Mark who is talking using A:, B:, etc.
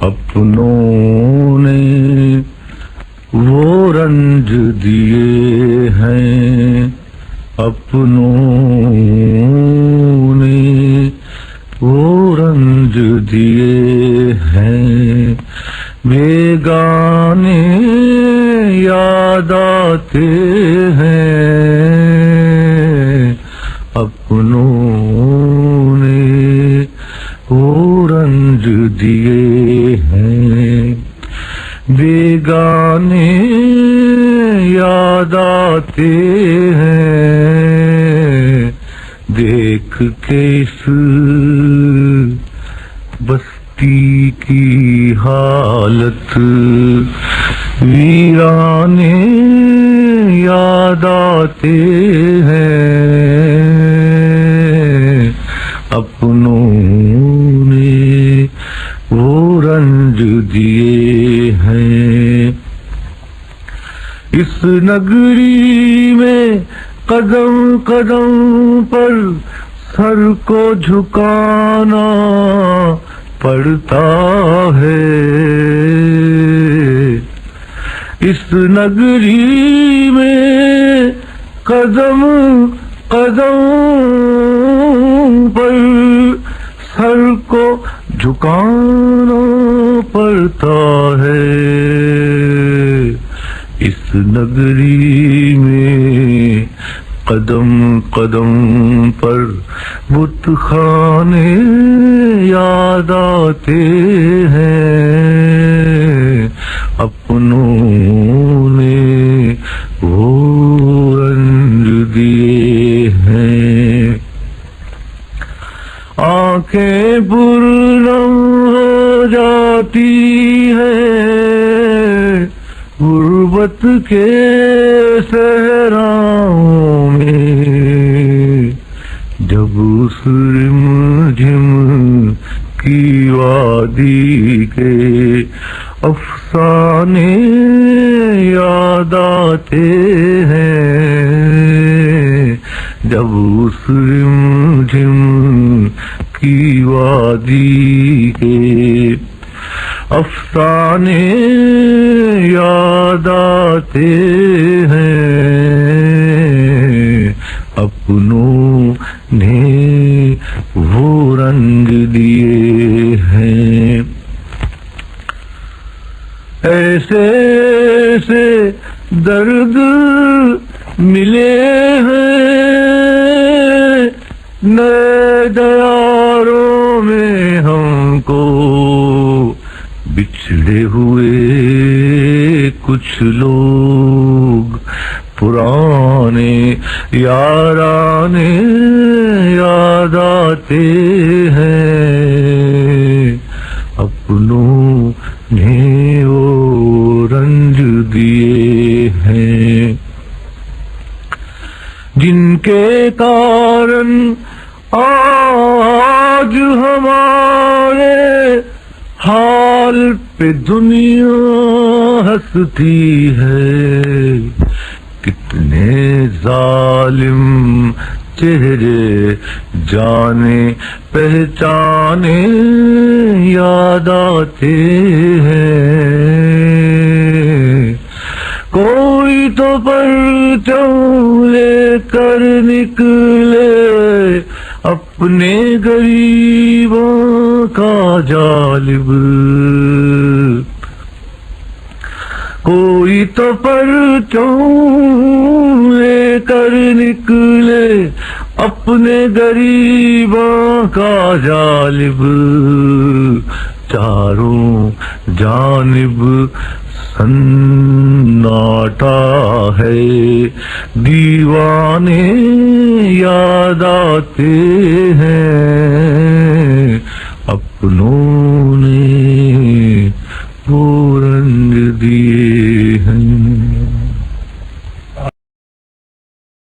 A: اپنوں نے وہ رنج دیے ہیں، اپنوں نے وہ رنج دیے ہیں، بیگانے یاد آتے ہیں، اپنوں نے وہ رنج دیے ہیں، بیگانے یاد آتے ہیں، دیکھ کے اس بستی کی حالت ویرانے یاد آتے ہیں، اپنوں نے وہ رنج دیے ہیں۔ اس نگری میں قدم قدم پر سر کو جھکانا پڑتا ہے، اس نگری میں قدم قدم پر سر کو جھکانا پڑتا ہے، اس نگری میں قدم قدم پر بت خانے یاد آتے ہیں، اپنوں نے وہ رنج دیے ہیں، آنکھیں پرنم ہو جاتی ہیں غربت کے صحراؤں میں، جب اس رمجھم کی وادی کے افسانے یاد آتے ہیں، جب اس رمجھم کی وادی کے افسانے یاد آتے ہیں، اپنوں نے وہ رنگ دیے ہیں، ایسے ایسے درد ملے ہیں نئے دیاروں میں ہم کو، بچھڑے ہوئے کچھ لوگ پرانے یارانے یاد آتے ہیں، اپنوں نے وہ رنج دیے ہیں، جن کے کارن آج ہمارے حال پہ دنیا ہنستی ہے، کتنے ظالم چہرے جانے پہچانے یاد آتے ہیں، کوئی تو پرچم لے کر نکلے اپنے غریبوں کا جالب، کوئی تو پرچم لے کر نکلے اپنے غریبوں کا جالب، چاروں جانب سناٹا ہے، دیوانے یاد آتے ہیں، اپنوں